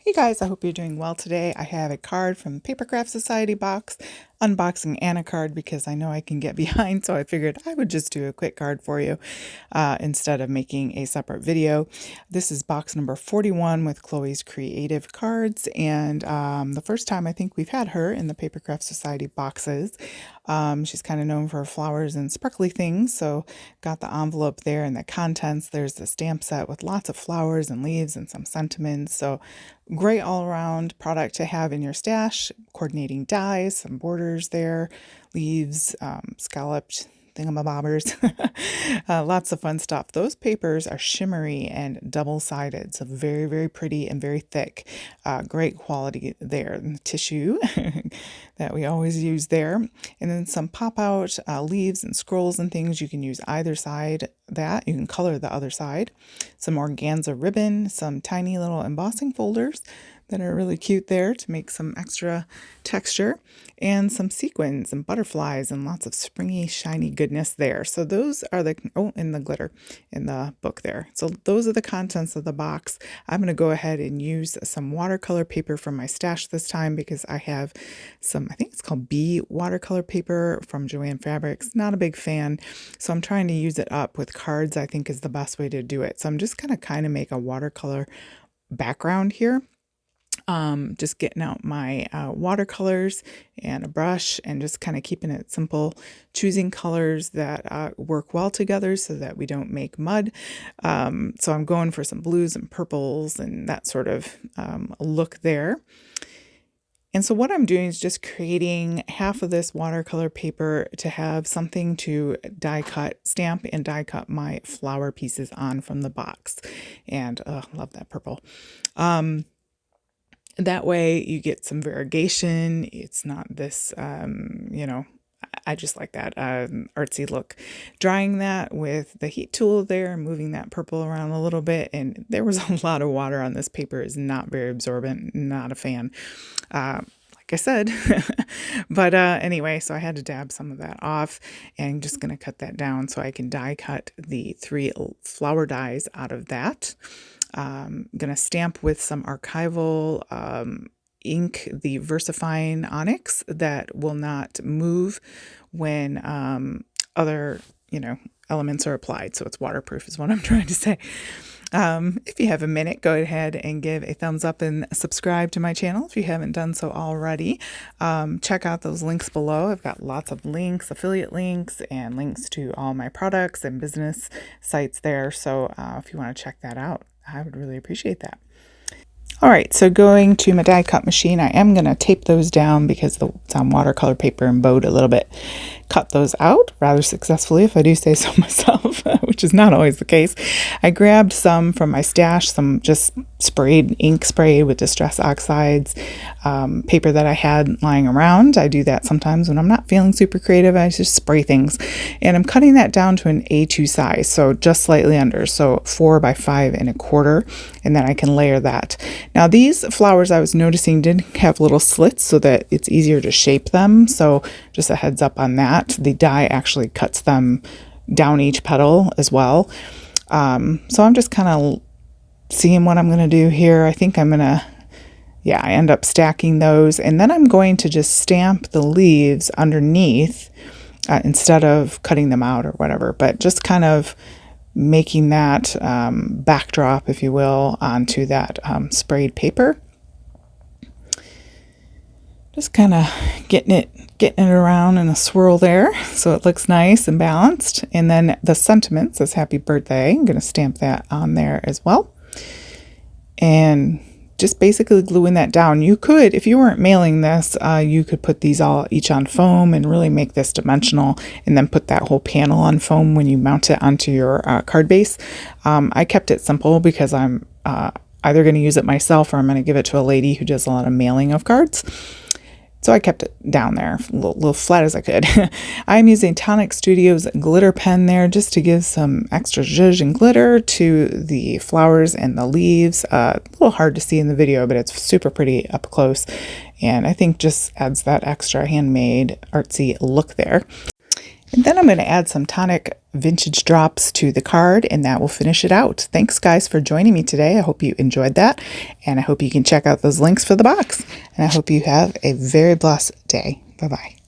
Hey guys, I hope you're doing well today. I have a card from Papercraft Society box, unboxing and a card because I know I can get behind, so I figured I would just do a quick card for you instead of making a separate video. This is box number 41 with Chloe's Creative Cards, and the first time I think we've had her in the Papercraft Society boxes. She's kind of known for her flowers and sparkly things, so got the envelope there and the contents. There's the stamp set with lots of flowers and leaves and some sentiments, so great all-around product to have in your stash. Coordinating dies, some borders there, leaves, scalloped thingamabobbers. Lots of fun stuff. Those papers are shimmery and double-sided, so very, very pretty and very thick. Great quality there. And the tissue that we always use there. And then some pop-out leaves and scrolls and things. You can use either side that. You can color the other side. Some organza ribbon, some tiny little embossing folders that are really cute there to make some extra texture, and some sequins and butterflies and lots of springy, shiny goodness there. So those are the, and the glitter in the book there. So those are the contents of the box. I'm going to go ahead and use some watercolor paper from my stash this time because I have some, I think it's called Bee watercolor paper from Joann Fabrics. Not a big fan, so I'm trying to use it up with cards. I think is the best way to do it. So I'm just going to kind of make a watercolor background here. Just getting out my watercolors and a brush and just kind of keeping it simple, choosing colors that work well together so that we don't make mud. So I'm going for some blues and purples and that sort of look there. And so what I'm doing is just creating half of this watercolor paper to have something to die cut, stamp and die cut my flower pieces on from the box. And love that purple. That way you get some variegation. It's not this, I just like that artsy look. Drying that with the heat tool there, moving that purple around a little bit. And there was a lot of water on this paper. It's not very absorbent, not a fan. Like I said, but anyway, so I had to dab some of that off and just going to cut that down so I can die cut the 3 flower dies out of that. I'm going to stamp with some archival ink, the VersaFine Onyx, that will not move when other, elements are applied. So it's waterproof is what I'm trying to say. If you have a minute, go ahead and give a thumbs up and subscribe to my channel if you haven't done so already. Check out those links below. I've got lots of links, affiliate links, and links to all my products and business sites there. So if you want to check that out, I would really appreciate that. All right, so going to my die cut machine, I am going to tape those down because it's on watercolor paper and bowed a little bit. Cut those out rather successfully, if I do say so myself, which is not always the case. I grabbed some from my stash, some just ink spray with Distress Oxides, paper that I had lying around. I do that sometimes when I'm not feeling super creative. I just spray things. And I'm cutting that down to an A2 size, so just slightly under, so 4 by 5 1/4, and then I can layer that. Now these flowers I was noticing did have little slits so that it's easier to shape them, so just a heads up on that. The die actually cuts them down each petal as well. So I'm just kind of seeing what I'm going to do here. I think I'm going to, I end up stacking those, and then I'm going to just stamp the leaves underneath instead of cutting them out or whatever, but just kind of making that backdrop, if you will, onto that sprayed paper. Just kind of getting it around in a swirl there so it looks nice and balanced. And then the sentiment says happy birthday. I'm going to stamp that on there as well. And just basically gluing that down. You could, if you weren't mailing this, you could put these all each on foam and really make this dimensional, and then put that whole panel on foam when you mount it onto your card base. I kept it simple because I'm either going to use it myself or I'm going to give it to a lady who does a lot of mailing of cards. So I kept it down there, a little flat as I could. I'm using Tonic Studios glitter pen there just to give some extra zhuzh and glitter to the flowers and the leaves. A little hard to see in the video, but it's super pretty up close. And I think just adds that extra handmade artsy look there. And then I'm going to add some tonic vintage drops to the card, and that will finish it out. Thanks, guys, for joining me today. I hope you enjoyed that, and I hope you can check out those links for the box. And I hope you have a very blessed day. Bye-bye.